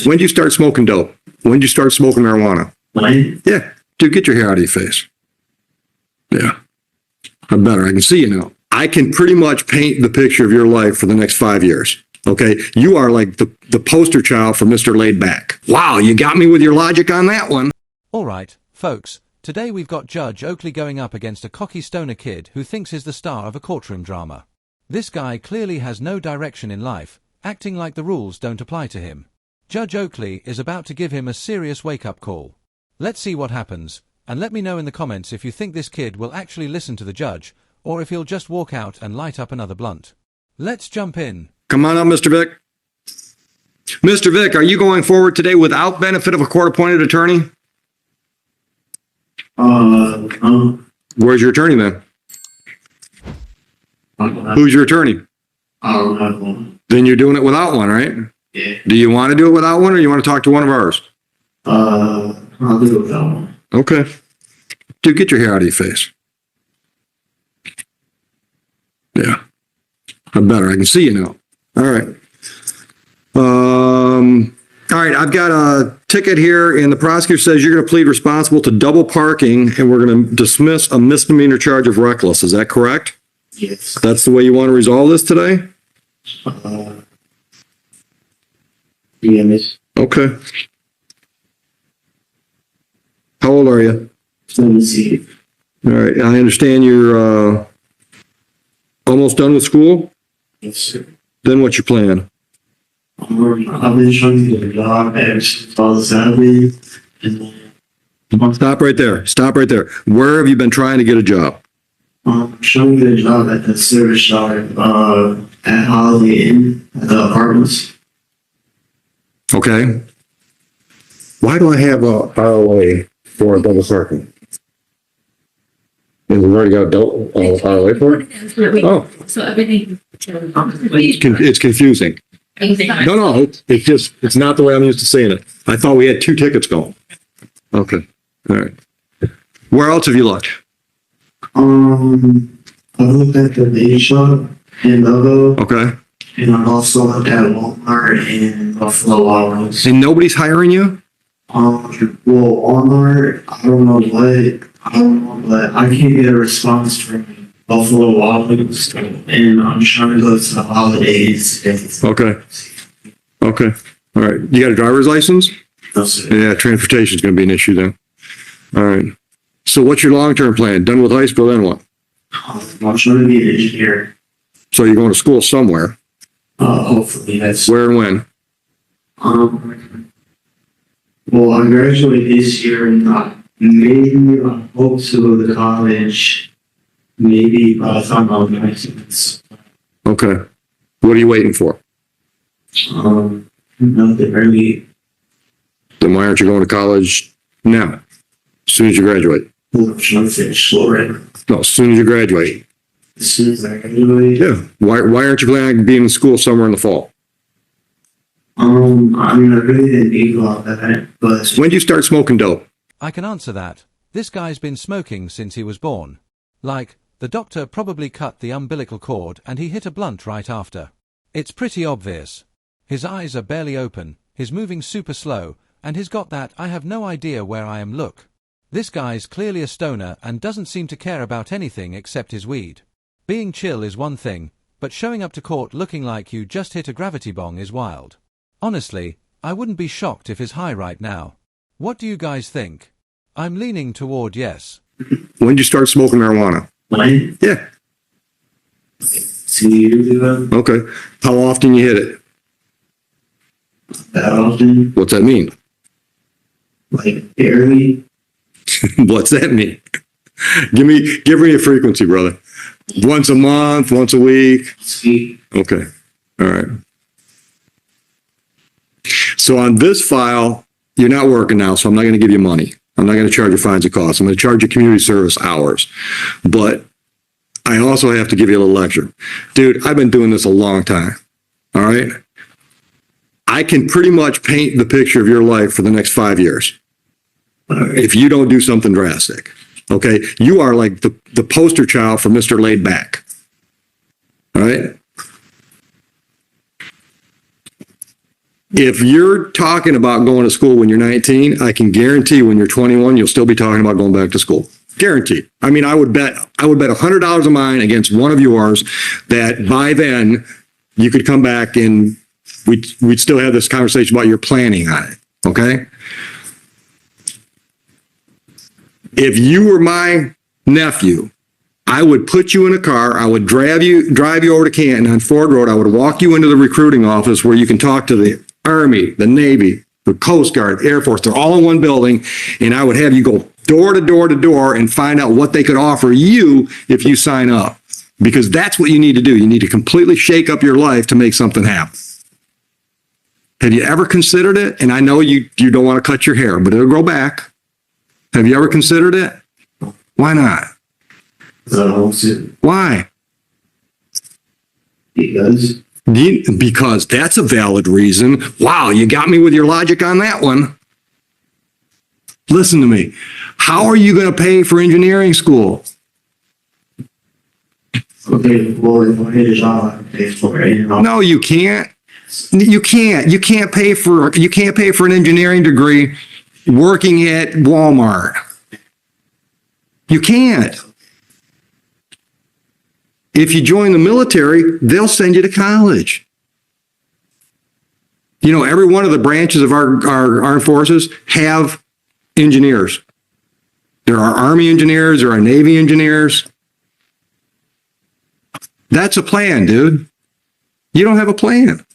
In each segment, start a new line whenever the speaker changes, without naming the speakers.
When did you start smoking dope? When did you start smoking marijuana?
When?
Yeah. Dude, get your hair out of your face. Yeah. I'm better. I can see you now. I can pretty much paint the picture of your life for the next 5 years. Okay. You are like the poster child for Mr. Laid Back. Wow. You got me with your logic on that one.
All right, folks. Today we've got Judge Oakley going up against a cocky stoner kid who thinks he's the star of a courtroom drama. This guy clearly has no direction in life, acting like the rules don't apply to him. Judge Oakley is about to give him a serious wake-up call. Let's see what happens, and let me know in the comments if you think this kid will actually listen to the judge, or if he'll just walk out and light up another blunt. Let's jump in.
Come on up, Mr. Vick. Mr. Vick, are you going forward today without benefit of a court-appointed attorney? Where's your attorney then? Who's your attorney? Then you're doing it without one, right?
Yeah.
Do you want to do it without one, or you want to talk to one of ours?
I'll do it without one.
Okay. Dude, get your hair out of your face. Yeah. I'm better. I can see you now. All right. All right. I've got a ticket here, and the prosecutor says you're going to plead responsible to double parking, and we're going to dismiss a misdemeanor charge of reckless. Is that correct?
Yes.
That's the way you want to resolve this today?
Yeah, miss.
Okay. How old are you?
Let me see.
All right. I understand you're almost done with school.
Yes, sir.
Then what's your plan?
I've been trying to get a job ever since I was 7.
Stop right there. Stop right there. Where have you been trying to get a job?
I'm trying to get a job at the service yard at Holiday Inn at the apartments.
Okay. Why do I have a ROA for a double parking? And we've already got a double ROA for it? Oh,
So everything.
it's confusing. No, it's not the way I'm used to saying it. I thought we had 2 tickets going. Okay. All right. Where else have you looked?
I looked at the baby shop in Logo,
Okay.
and I also looked at Walmart and Buffalo Wild Wings.
And nobody's hiring you?
Well, Walmart, I don't know, but I can't get a response from Buffalo Wild Wings, and I'm trying to go to the holidays.
Okay. Okay. All right. You got a driver's license?
That's it.
Yeah, transportation is going to be an issue then. All right. So what's your long-term plan? Done with high school, then what?
I'm trying to be an engineer.
So you're going to school somewhere.
Hopefully that's.
Where and when?
Well, I graduated this year, and maybe I hope to go to college. Maybe by the time I'm 19.
Okay. What are you waiting for?
Nothing really.
Then why aren't you going to college now? As soon as you graduate.
I'm trying to finish school right now.
No, as soon as you graduate.
As soon as I graduate.
Yeah. Why aren't you planning on being in school somewhere in the fall?
I mean, I really didn't think about that, but
When did you start smoking dope?
I can answer that. This guy's been smoking since he was born. Like, the doctor probably cut the umbilical cord and he hit a blunt right after. It's pretty obvious. His eyes are barely open, he's moving super slow, and he's got that I have no idea where I am look. This guy's clearly a stoner and doesn't seem to care about anything except his weed. Being chill is one thing, but showing up to court looking like you just hit a gravity bong is wild. Honestly, I wouldn't be shocked if he's high right now. What do you guys think? I'm leaning toward yes.
When did you start smoking marijuana?
when?
Yeah.
2 years ago,
Okay. How often you hit it?
that often,
What's that mean?
like barely.
What's that mean? Give me a frequency, brother. Once a month, once a week.
Speak.
Okay. All right. So on this file, you're not working now, so I'm not going to give you money. I'm not going to charge you fines and costs. I'm going to charge you community service hours. But I also have to give you a little lecture. Dude, I've been doing this a long time. All right? I can pretty much paint the picture of your life for the next 5 years if you don't do something drastic. Okay? You are like the poster child for Mr. Laid Back. All right? If you're talking about going to school when you're 19, I can guarantee when you're 21, you'll still be talking about going back to school. Guaranteed. I mean, I would bet $100 of mine against one of yours that by then you could come back and we'd still have this conversation about your planning on it. Okay. If you were my nephew, I would put you in a car. I would drive you over to Canton on Ford Road. I would walk you into the recruiting office where you can talk to the Army, the Navy, the Coast Guard, Air Force. They're all in one building. And I would have you go door to door to door and find out what they could offer you if you sign up. Because that's what you need to do. You need to completely shake up your life to make something happen. Have you ever considered it? And I know you don't want to cut your hair, but it'll grow back. Have you ever considered it? Why not? Why? Because that's a valid reason. Wow, you got me with your logic on that one. Listen to me. How are you going to pay for engineering school?
Okay, well, if I get a job, I can pay for it.
No, you can't. You can't pay for an engineering degree working at Walmart. You can't. If you join the military, they'll send you to college. You know, every one of the branches of our armed forces have engineers. There are Army engineers, there are Navy engineers. That's a plan, dude. You don't have a plan.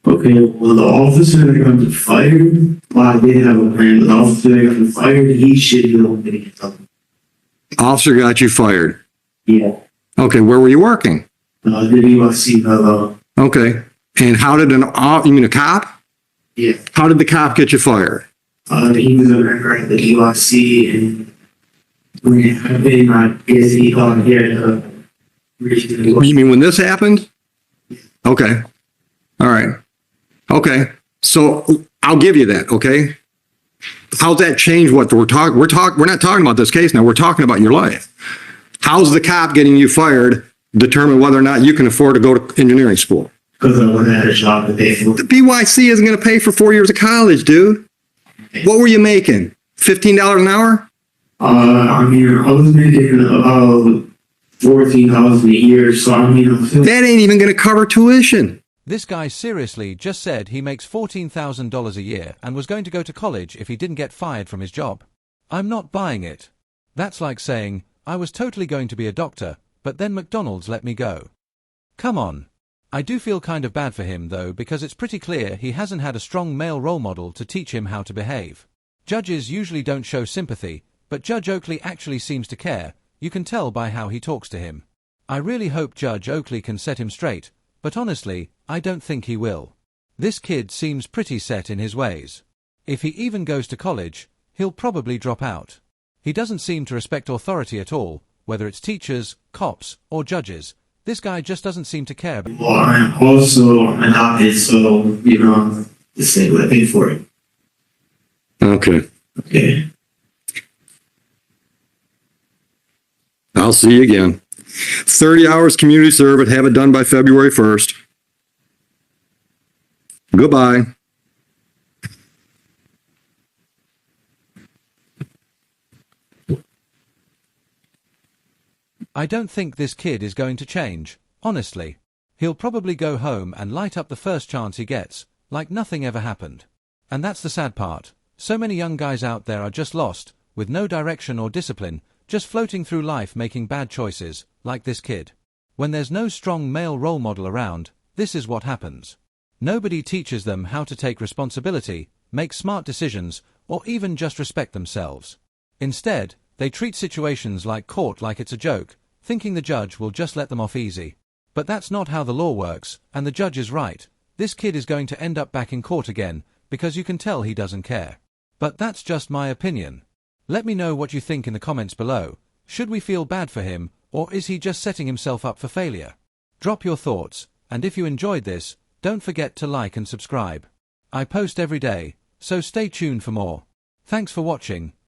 Okay, well, the officer that got fired, well, I did have a plan. The officer that got fired, he should be able to get something.
Officer got you fired.
Yeah.
Okay, where were you working?
The USC,
Okay, and how did you mean a cop?
yeah.
How did the cop get you fired?
He was a member at the USC, and when I've been, I guess he got here recently.
You mean when this happened? Okay. All right. Okay. So I'll give you that. Okay. How's that change what we're talking? We're not talking about this case now. We're talking about your life. How's the cop getting you fired determine whether or not you can afford to go to engineering school?
Because I wouldn't have a job to pay for.
The BYC isn't going to pay for 4 years of college, dude. What were you making? $15 an hour?
I mean, I was making about $14,000 a year, so I mean,
That ain't even going to cover tuition.
This guy seriously just said he makes $14,000 a year and was going to go to college if he didn't get fired from his job. I'm not buying it. That's like saying, I was totally going to be a doctor, but then McDonald's let me go. Come on. I do feel kind of bad for him though, because it's pretty clear he hasn't had a strong male role model to teach him how to behave. Judges usually don't show sympathy, but Judge Oakley actually seems to care. You can tell by how he talks to him. I really hope Judge Oakley can set him straight, but honestly, I don't think he will. This kid seems pretty set in his ways. If he even goes to college, he'll probably drop out. He doesn't seem to respect authority at all, whether it's teachers, cops, or judges. This guy just doesn't seem to care.
well, I'm also adopted, so, the state would pay for it.
Okay.
Okay.
I'll see you again. 30 hours community service, have it done by February 1st. Goodbye.
I don't think this kid is going to change, honestly. He'll probably go home and light up the first chance he gets, like nothing ever happened. And that's the sad part. So many young guys out there are just lost, with no direction or discipline, just floating through life making bad choices, like this kid. When there's no strong male role model around, this is what happens. Nobody teaches them how to take responsibility, make smart decisions, or even just respect themselves. Instead, they treat situations like court like it's a joke, thinking the judge will just let them off easy. But that's not how the law works, and the judge is right. This kid is going to end up back in court again, because you can tell he doesn't care. But that's just my opinion. Let me know what you think in the comments below. Should we feel bad for him, or is he just setting himself up for failure? Drop your thoughts, and if you enjoyed this, don't forget to like and subscribe. I post every day, so stay tuned for more. Thanks for watching,